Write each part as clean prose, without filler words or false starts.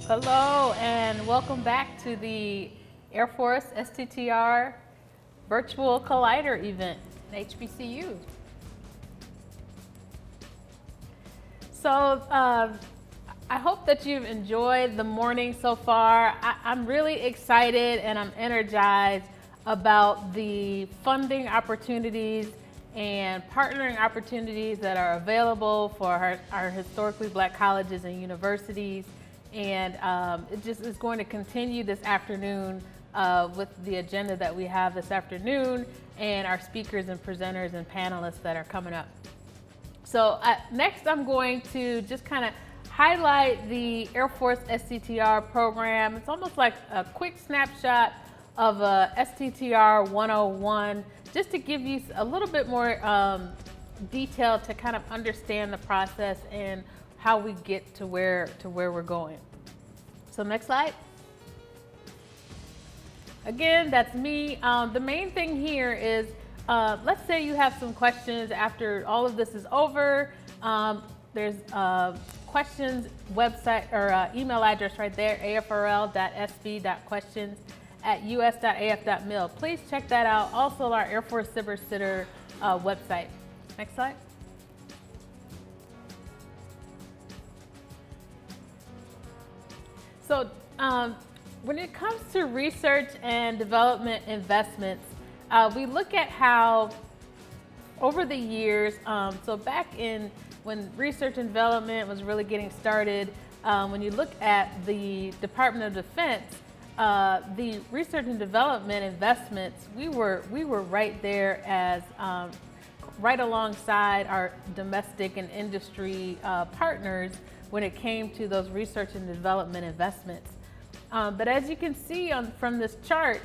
Hello and welcome back to the Air Force STTR Virtual Collider event in HBCU. So I hope that you've enjoyed the morning so far. I'm really excited and I'm energized about the funding opportunities and partnering opportunities that are available for our historically Black colleges and universities. And it just is going to continue this afternoon with the agenda that we have this afternoon and our speakers and presenters and panelists that are coming up. So next I'm going to just kind of highlight the Air Force STTR program. It's almost like a quick snapshot of STTR 101, just to give you a little bit more detail to kind of understand the process and how we get to where we're going. So next slide. Again, that's me. The main thing here is, let's say you have some questions after all of this is over. There's questions website or email address right there, afrl.sb.questions@us.af.mil. Please check that out. Also our Air Force SBIR Sitter website. Next slide. So when it comes to research and development investments, we look at how over the years, so back in when research and development was really getting started, when you look at the Department of Defense, the research and development investments, we were right there as right alongside our domestic and industry partners when it came to those research and development investments. But as you can see from this chart,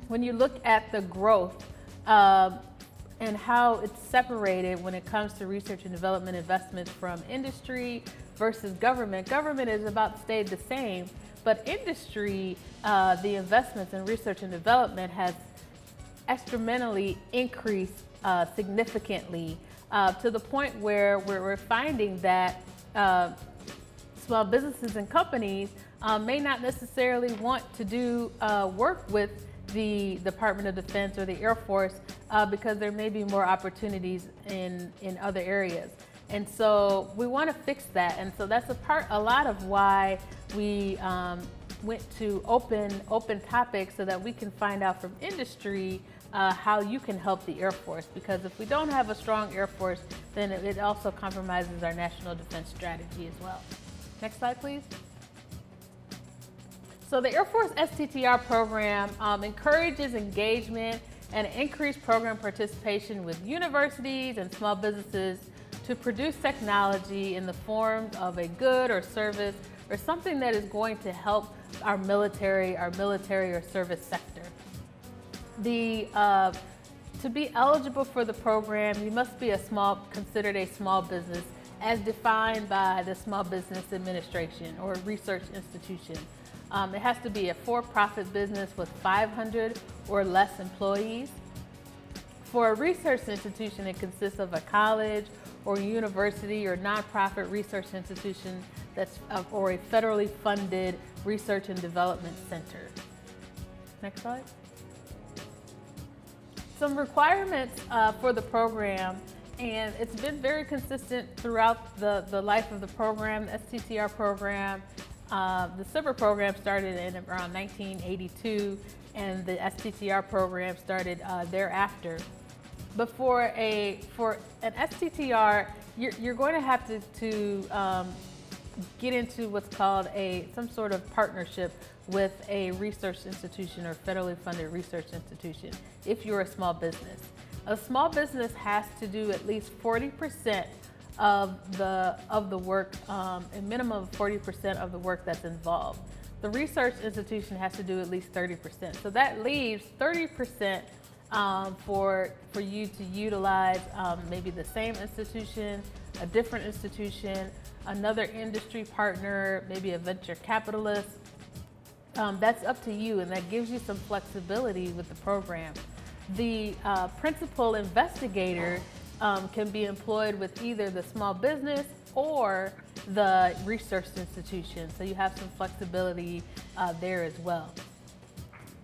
when you look at the growth and how it's separated when it comes to research and development investments from industry versus government, government is about stayed the same, but industry, the investments in research and development has exponentially increased significantly to the point where we're finding that small businesses and companies may not necessarily want to do work with the Department of Defense or the Air Force because there may be more opportunities in other areas. And so we want to fix that. And so that's a lot of why we went to open topics so that we can find out from industry how you can help the Air Force. Because if we don't have a strong Air Force, then it also compromises our national defense strategy as well. Next slide, please. So the Air Force STTR program encourages engagement and increased program participation with universities and small businesses to produce technology in the form of a good or service or something that is going to help our military or service sector. To be eligible for the program, you must be considered a small business as defined by the Small Business Administration or research institution. It has to be a for-profit business with 500 or less employees. For a research institution, it consists of a college or university or nonprofit research institution or a federally funded research and development center. Next slide. Some requirements for the program, and it's been very consistent throughout the life of the program, the STTR program. The SBIR program started in around 1982, and the STTR program started thereafter. But for an STTR, you're going to have to get into what's called some sort of partnership with a research institution or federally funded research institution if you're a small business. A small business has to do at least 40% of the work, a minimum of 40% of the work that's involved. The research institution has to do at least 30%. So that leaves 30% for you to utilize maybe the same institution, a different institution, another industry partner, maybe a venture capitalist. That's up to you, and that gives you some flexibility with the program. The principal investigator can be employed with either the small business or the research institution. So you have some flexibility there as well.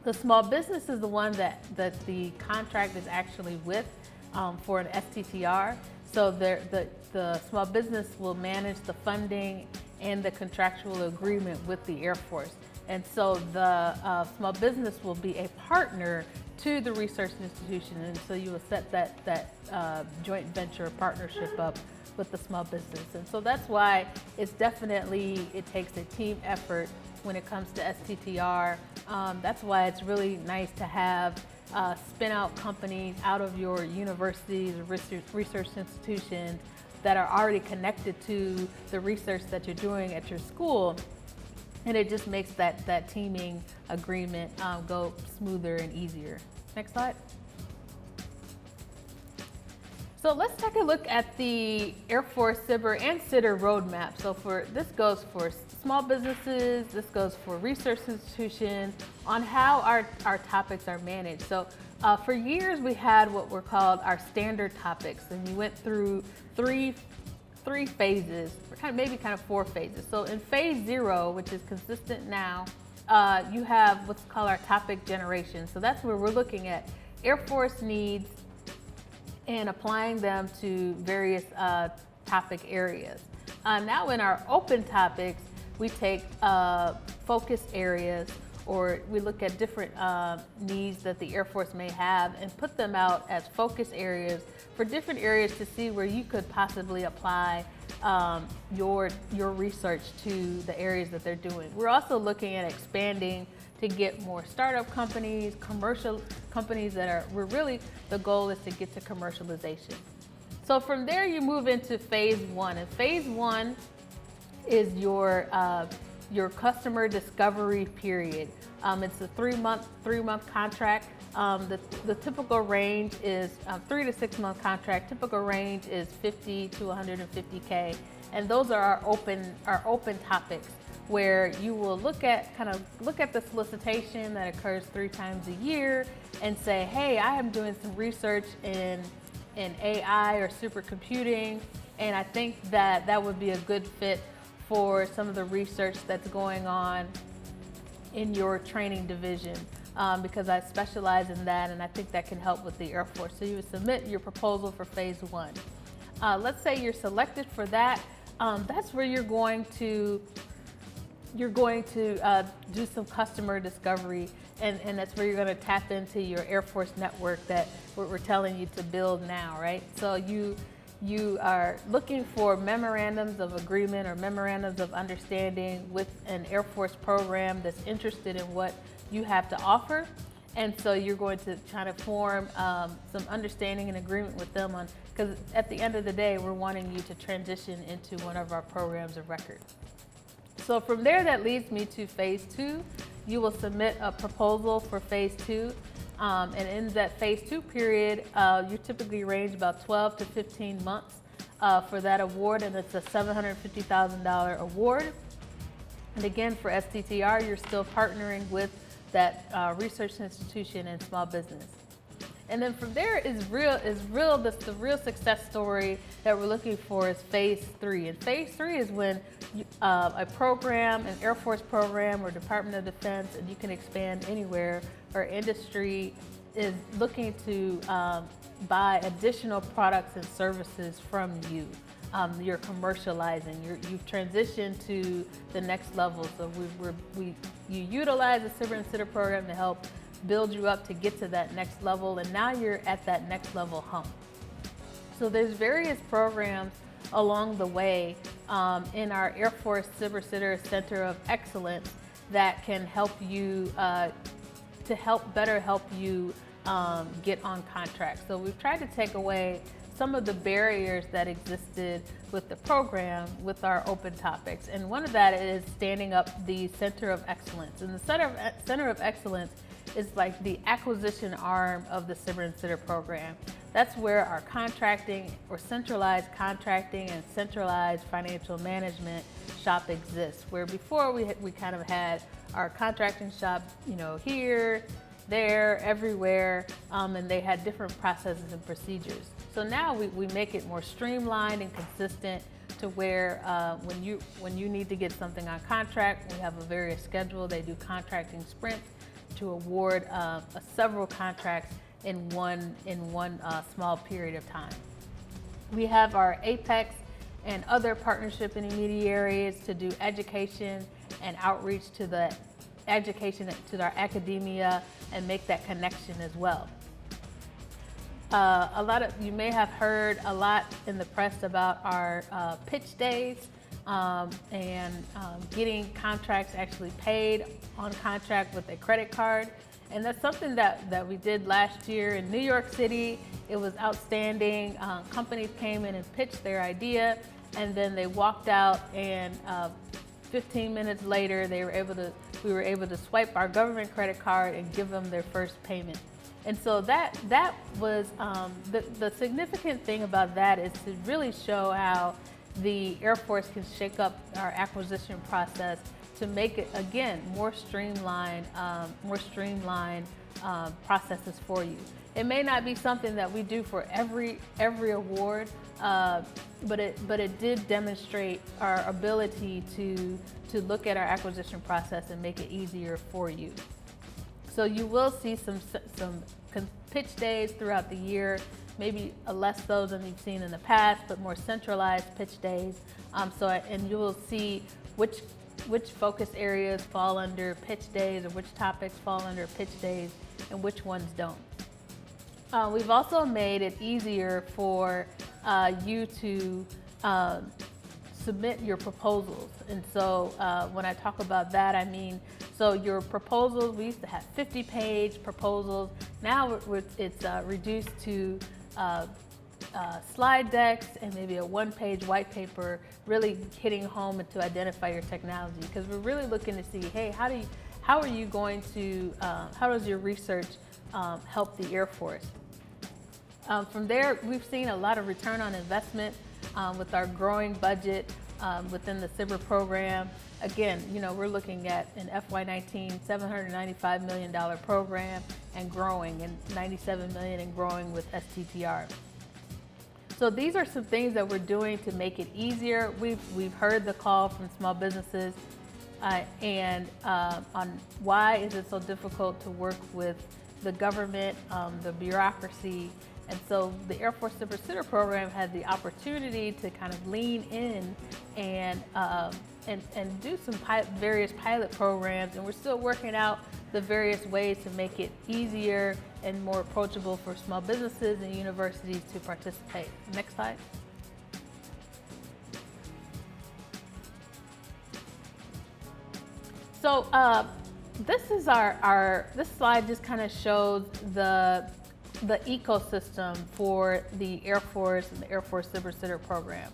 The small business is the one that the contract is actually with for an STTR. So the small business will manage the funding and the contractual agreement with the Air Force. And so the small business will be a partner to the research institution. And so you will set that joint venture partnership up with the small business. And so that's why it takes a team effort when it comes to STTR. That's why it's really nice to have spin out companies out of your universities or research institutions that are already connected to the research that you're doing at your school. And it just makes that teaming agreement go smoother and easier. Next slide. So let's take a look at the Air Force SBIR and STTR roadmap. So this goes for small businesses, this goes for research institutions on how our topics are managed. So for years we had what were called our standard topics, and we went through three phases, or maybe four phases. So in phase 0, which is consistent now, you have what's called our topic generation. So that's where we're looking at Air Force needs and applying them to various topic areas. Now in our open topics, we take focus areas, or we look at different needs that the Air Force may have and put them out as focus areas for different areas to see where you could possibly apply your research to the areas that they're doing. We're also looking at expanding to get more startup companies, commercial companies the goal is to get to commercialization. So from there you move into phase 1, and phase 1 is your customer discovery period. It's a three-month contract. The typical range is 3 to 6 month contract. Typical range is 50 to 150K, and those are our open topics, where you will look at the solicitation that occurs 3 times a year and say, hey, I am doing some research in AI or supercomputing, and I think that would be a good fit for some of the research that's going on in your training division, because I specialize in that and I think that can help with the Air Force. So you would submit your proposal for phase 1. Let's say you're selected for that. That's where you're going to do some customer discovery, and that's where you're going to tap into your Air Force network that we're telling you to build now, right? So you are looking for memorandums of agreement or memorandums of understanding with an Air Force program that's interested in what you have to offer. And so you're going to try to form some understanding and agreement with them on, because at the end of the day, we're wanting you to transition into one of our programs of record. So from there, that leads me to phase 2. You will submit a proposal for phase 2. And in that phase 2 period, you typically range about 12 to 15 months for that award, and it's a $750,000 award. And again, for STTR, you're still partnering with that research institution and small business. And then from there the real success story that we're looking for is phase 3. And phase 3 is when a program, an Air Force program or Department of Defense, and you can expand anywhere, or industry is looking to buy additional products and services from you. You're commercializing, you've transitioned to the next level. So you utilize the SBIR and STTR program to help build you up to get to that next level, and now you're at that next level hump. So there's various programs along the way in our Air Force SBIR STTR Center of Excellence that can help you better help you get on contract. So we've tried to take away some of the barriers that existed with the program with our open topics. And one of that is standing up the Center of Excellence. And the Center of Excellence is like the acquisition arm of the SBIR and STTR program. That's where our contracting or centralized contracting and centralized financial management shop exists, where before we kind of had our contracting shop, here, there, everywhere, and they had different processes and procedures. So now we make it more streamlined and consistent to where when you need to get something on contract, we have a various schedule. They do contracting sprints to award several contracts in one small period of time. We have our Apex and other partnership intermediaries to do education and outreach to the education to our academia and make that connection as well. You may have heard a lot in the press about our pitch days and getting contracts actually paid on contract with a credit card. And that's something that we did last year in New York City. It was outstanding. Companies came in and pitched their idea, and then they walked out, and 15 minutes later, we were able to swipe our government credit card and give them their first payment. And so that was the significant thing about that is to really show how the Air Force can shake up our acquisition process to make it, again, more streamlined processes for you. It may not be something that we do for every award, but it did demonstrate our ability to look at our acquisition process and make it easier for you. So you will see some pitch days throughout the year, maybe less so than you've seen in the past, but more centralized pitch days. And you will see which focus areas fall under pitch days or which topics fall under pitch days and which ones don't. We've also made it easier for you to submit your proposals. And so when I talk about that, I mean, so your proposals, we used to have 50-page proposals. Now it's reduced to slide decks and maybe a one-page white paper, really hitting home to identify your technology, because we're really looking to see, hey, how does your research help the Air Force? From there, we've seen a lot of return on investment with our growing budget within the SBIR program. Again, we're looking at an FY19 $795 million program and growing, and $97 million and growing with STTR. So these are some things that we're doing to make it easier. We've heard the call from small businesses and on why is it so difficult to work with the government, the bureaucracy. And so the Air Force SBIR program had the opportunity to kind of lean in and do some various pilot programs, and we're still working out the various ways to make it easier and more approachable for small businesses and universities to participate. Next slide. So this is this slide just kind of shows the ecosystem for the Air Force and the Air Force SBIR program.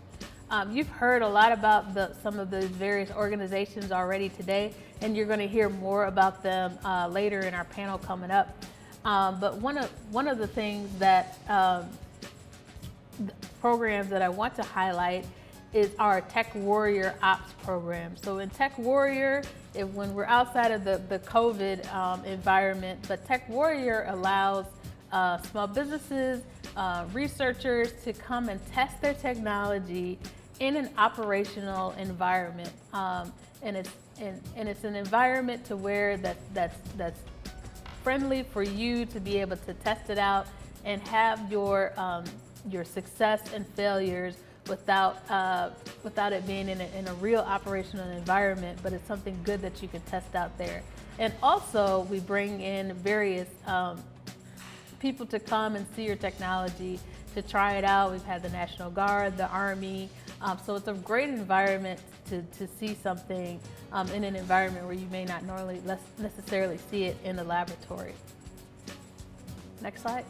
You've heard a lot about some of the various organizations already today, and you're going to hear more about them later in our panel coming up. But one of the things that the programs that I want to highlight is our Tech Warrior Ops program. So in Tech Warrior, when we're outside of the COVID environment, but Tech Warrior allows small businesses, researchers to come and test their technology in an operational environment, and it's an environment to where that's friendly for you to be able to test it out and have your success and failures without it being in a real operational environment, but it's something good that you can test out there. And also we bring in various people to come and see your technology, to try it out. We've had the National Guard, the Army, so it's a great environment to see something in an environment where you may not normally necessarily see it in the laboratory. Next slide.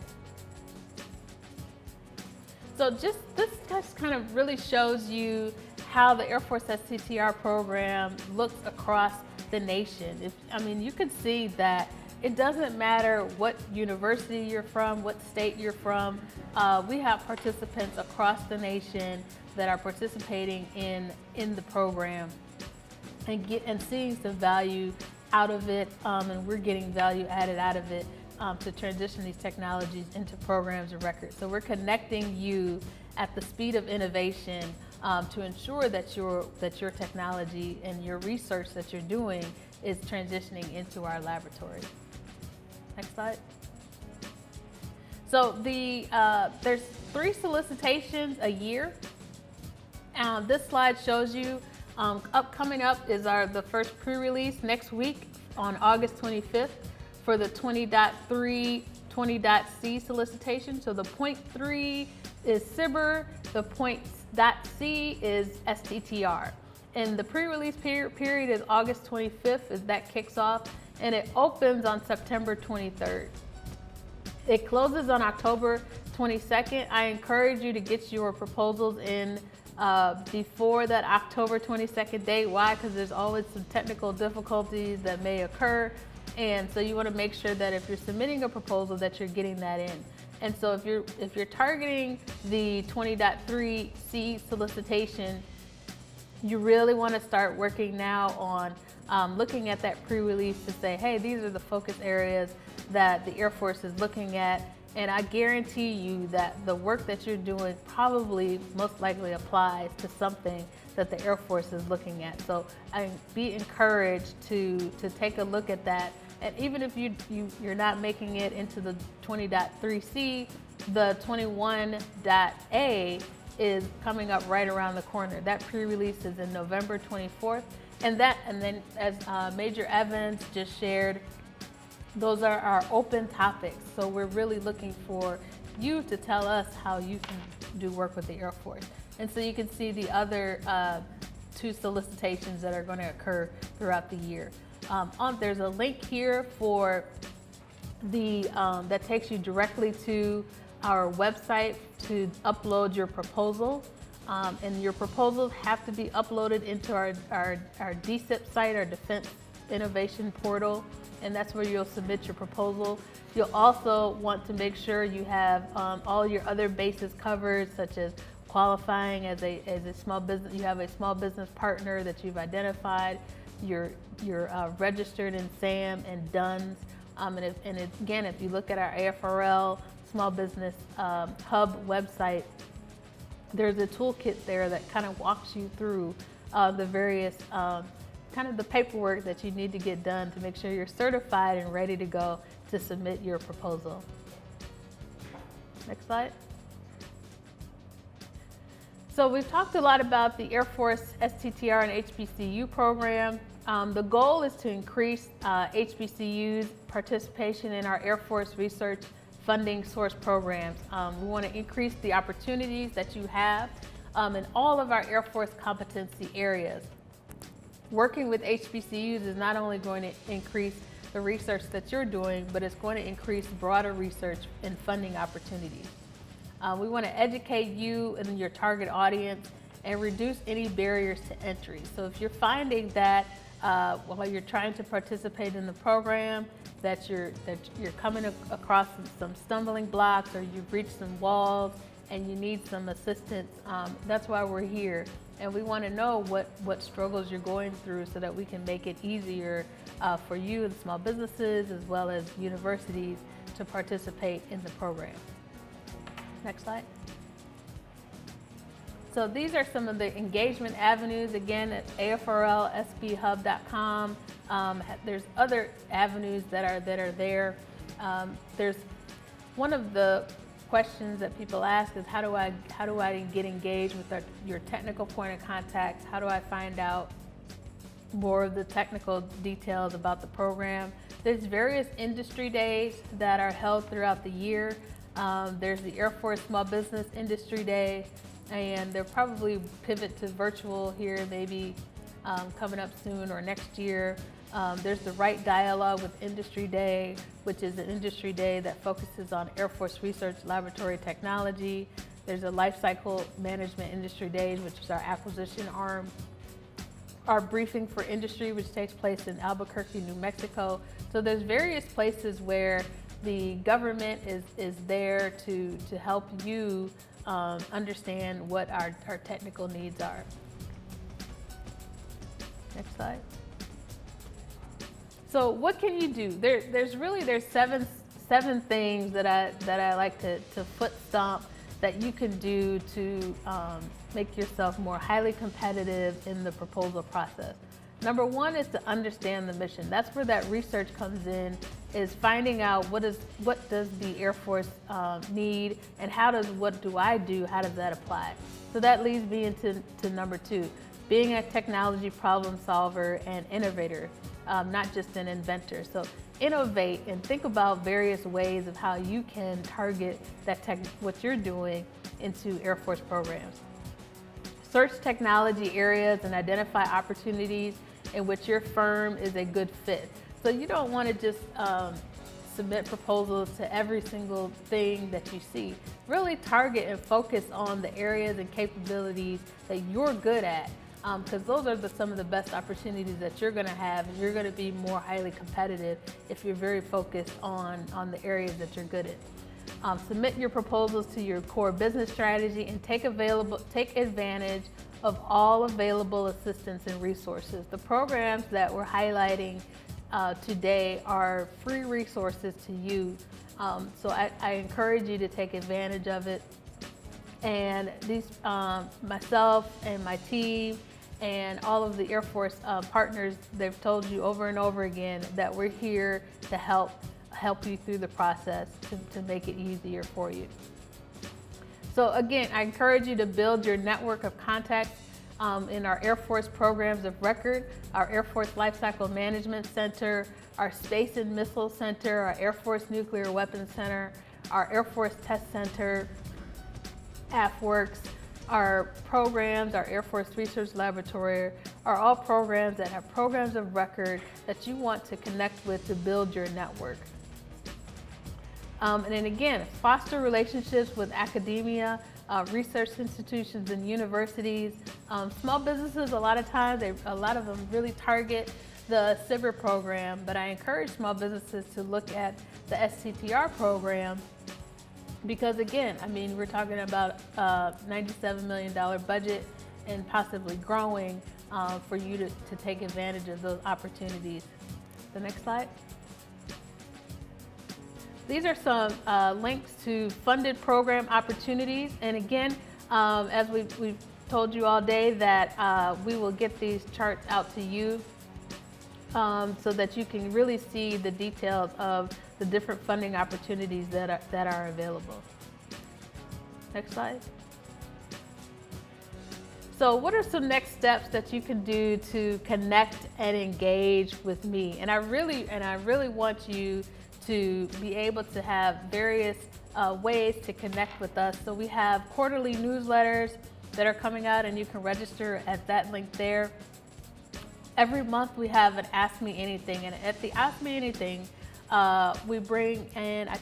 So this just kind of really shows you how the Air Force STTR program looks across the nation. You can see that it doesn't matter what university you're from, what state you're from. We have participants across the nation that are participating in the program and seeing some value out of it, and we're getting value added out of it. to transition these technologies into programs of record. So we're connecting you at the speed of innovation to ensure that your technology and your research that you're doing is transitioning into our laboratory. Next slide. So there's 3 solicitations a year. This slide shows you coming up is the first pre-release next week on August 25th for the 20.3, 20.c solicitation. So the 0.3 is SBIR, the 0.c is STTR. And the pre-release period is August 25th as that kicks off, and it opens on September 23rd. It closes on October 22nd. I encourage you to get your proposals in before that October 22nd date. Why? Because there's always some technical difficulties that may occur. And so you want to make sure that if you're submitting a proposal that you're getting that in. And so if you're targeting the 20.3c solicitation, you really want to start working now on looking at that pre-release to say, hey, these are the focus areas that the Air Force is looking at. And I guarantee you that the work that you're doing probably most likely applies to something that the Air Force is looking at. So be encouraged to take a look at that. And even if you're not making it into the 20.3c, the 21.a is coming up right around the corner. That pre-release is in November 24th. And then as Major Evans just shared, those are our open topics. So we're really looking for you to tell us how you can do work with the Air Force. And so you can see the other 2 solicitations that are going to occur throughout the year. There's a link here for that takes you directly to our website to upload your proposal. And your proposals have to be uploaded into our DSIP site, our Defense Innovation Portal, and that's where you'll submit your proposal. You'll also want to make sure you have all your other bases covered, such as qualifying as a small business. You have a small business partner that you've identified. You're registered in SAM and DUNS. And again, if you look at our AFRL Small Business Hub website, there's a toolkit there that kind of walks you through the various kind of the paperwork that you need to get done to make sure you're certified and ready to go to submit your proposal. Next slide. So we've talked a lot about the Air Force STTR and HBCU program. The goal is to increase HBCUs participation in our Air Force research funding source programs. We want to increase the opportunities that you have in all of our Air Force competency areas. Working with HBCUs is not only going to increase the research that you're doing, but it's going to increase broader research and funding opportunities. We want to educate you and your target audience and reduce any barriers to entry. So if you're finding that while you're trying to participate in the program, that you're coming across some stumbling blocks or you've reached some walls and you need some assistance, that's why we're here. And we want to know what struggles you're going through so that we can make it easier for you and small businesses as well as universities to participate in the program. Next slide. So these are some of the engagement avenues, again, at AFRLSBHub.com. There's other avenues that are there. There's one of the questions that people ask is how do I get engaged with your technical point of contact? How do I find out more of the technical details about the program? There's various industry days that are held throughout the year. There's the Air Force Small Business Industry Day, and they'll probably pivot to virtual here maybe coming up soon or next year. There's the Right Dialogue with Industry Day, which is an industry day that focuses on Air Force Research Laboratory Technology. There's a Lifecycle Management Industry Days, which is our acquisition arm. Our Briefing for Industry, which takes place in Albuquerque, New Mexico. So there's various places where the government is there to help you understand what our technical needs are. Next slide. So what can you do? There's 7 7 things that I like to foot stomp that you can do to make yourself more highly competitive in the proposal process. Number 1 is to understand the mission. That's where that research comes in, is finding out what does the Air Force need, and what do I do, how does that apply? So that leads me into number 2, being a technology problem solver and innovator, not just an inventor. So innovate and think about various ways of how you can target what you're doing into Air Force programs. Search technology areas and identify opportunities in which your firm is a good fit. So you don't want to just submit proposals to every single thing that you see. Really target and focus on the areas and capabilities that you're good at, because those are some of the best opportunities that you're going to have, and you're going to be more highly competitive if you're very focused on the areas that you're good at. Submit your proposals to your core business strategy and take advantage of all available assistance and resources. The programs that we're highlighting today are free resources to use. So I encourage you to take advantage of it. And these, myself and my team and all of the Air Force partners, they've told you over and over again that we're here to help you through the process to make it easier for you. So again, I encourage you to build your network of contacts in our Air Force programs of record, our Air Force Lifecycle Management Center, our Space and Missile Center, our Air Force Nuclear Weapons Center, our Air Force Test Center, AFWorks. Our programs, our Air Force Research Laboratory, are all programs that have programs of record that you want to connect with to build your network. And then again, foster relationships with academia, research institutions and universities. Small businesses, a lot of times, a lot of them really target the SBIR program, but I encourage small businesses to look at the STTR program, because again, I mean, we're talking about a $97 million budget and possibly growing for you to take advantage of those opportunities. The next slide. These are some links to funded program opportunities. And again, as we've told you all day, that we will get these charts out to you so that you can really see the details of the different funding opportunities that are available. Next slide. So what are some next steps that you can do to connect and engage with me? And I really want you to be able to have various ways to connect with us. So we have quarterly newsletters that are coming out, and you can register at that link there. Every month we have an Ask Me Anything, and at the Ask Me Anything, I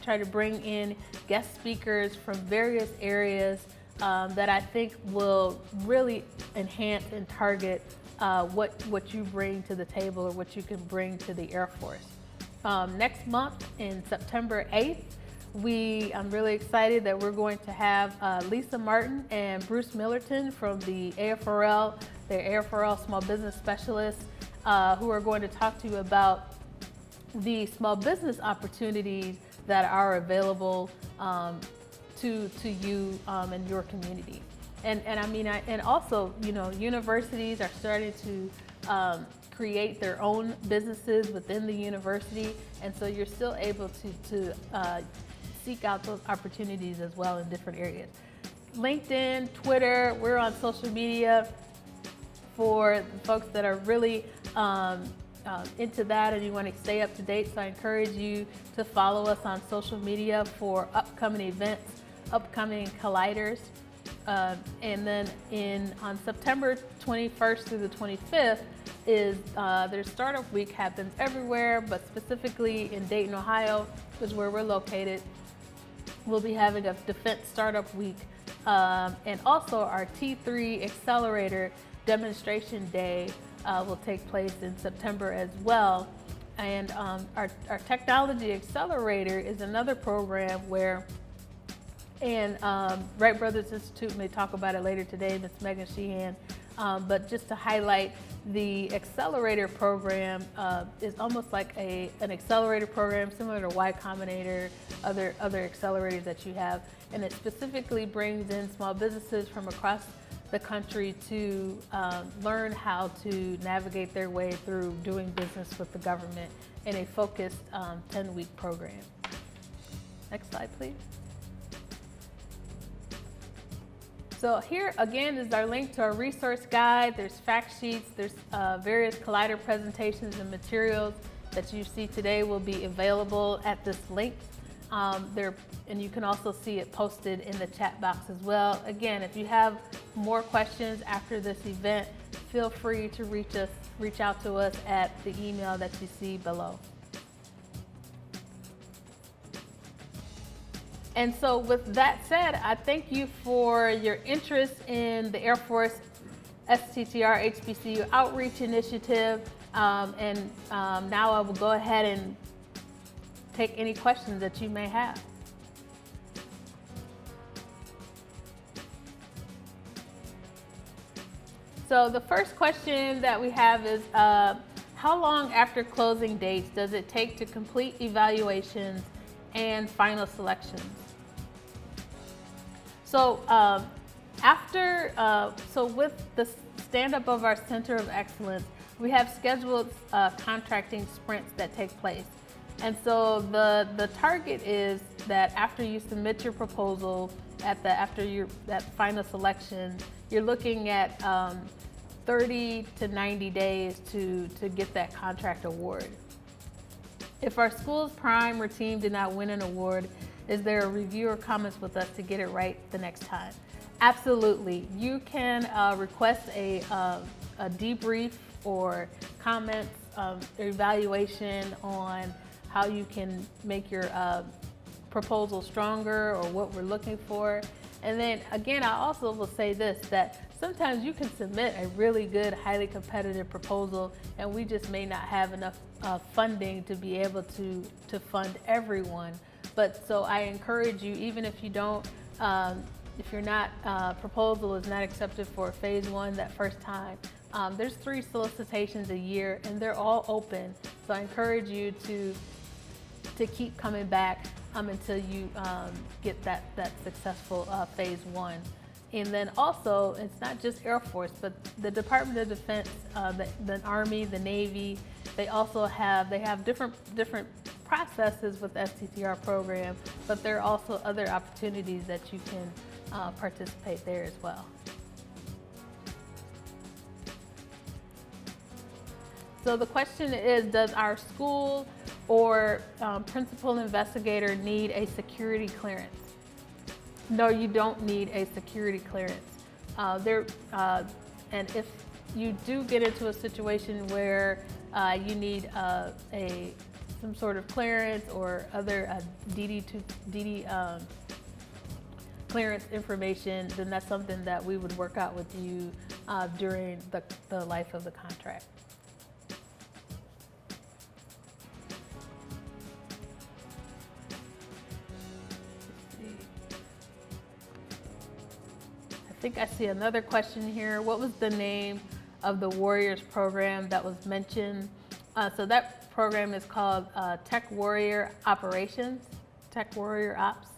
try to bring in guest speakers from various areas that I think will really enhance and target what you bring to the table, or what you can bring to the Air Force. Next month, in September 8th, I'm really excited that we're going to have Lisa Martin and Bruce Millerton from the AFRL, the AFRL Small Business Specialists, who are going to talk to you about the small business opportunities that are available to you in your community. And also, you know, universities are starting to create their own businesses within the university, and so you're still able to seek out those opportunities as well in different areas. LinkedIn, Twitter, we're on social media for the folks that are really into that and you want to stay up to date. So I encourage you to follow us on social media for upcoming events, upcoming colliders. And then on September 21st through the 25th is their startup week. Happens everywhere, but specifically in Dayton, Ohio, which is where we're located. We'll be having a defense startup week, and also our T3 Accelerator demonstration day will take place in September as well. And our Technology Accelerator is another program where, and Wright Brothers Institute may talk about it later today. Ms. Megan Sheehan But just to highlight, the Accelerator Program is almost like an accelerator program similar to Y Combinator, other accelerators that you have, and it specifically brings in small businesses from across the country to learn how to navigate their way through doing business with the government in a focused 10-week program. Next slide, please. So here again is our link to our resource guide. There's fact sheets, there's various Collider presentations and materials that you see today will be available at this link. And you can also see it posted in the chat box as well. Again, if you have more questions after this event, feel free to reach out to us at the email that you see below. And so with that said, I thank you for your interest in the Air Force STTR HBCU Outreach Initiative. Now I will go ahead and take any questions that you may have. So the first question that we have is, how long after closing dates does it take to complete evaluations and final selections? So with the stand-up of our Center of Excellence, we have scheduled contracting sprints that take place. And so the target is that after you submit your proposal, after that final selection, you're looking at 30 to 90 days to get that contract award. If our school's prime or team did not win an award, is there a review or comments with us to get it right the next time? Absolutely. You can request a debrief or comments, evaluation on how you can make your proposal stronger or what we're looking for. And then again, I also will say this, that sometimes you can submit a really good, highly competitive proposal and we just may not have enough funding to be able to fund everyone. But so I encourage you, even if you don't, if your proposal is not accepted for phase one that first time, there's 3 solicitations a year and they're all open. So I encourage you to keep coming back until you get that successful phase one. And then also, it's not just Air Force, but the Department of Defense, the Army, the Navy, they have different processes with the STTR program, but there are also other opportunities that you can participate there as well. So the question is, does our school or principal investigator need a security clearance? No, you don't need a security clearance. And if you do get into a situation where you need some sort of clearance or other DD clearance information, then that's something that we would work out with you during the life of the contract. I think I see another question here. What was the name of the Warriors program that was mentioned? So that program is called Tech Warrior Operations, Tech Warrior Ops.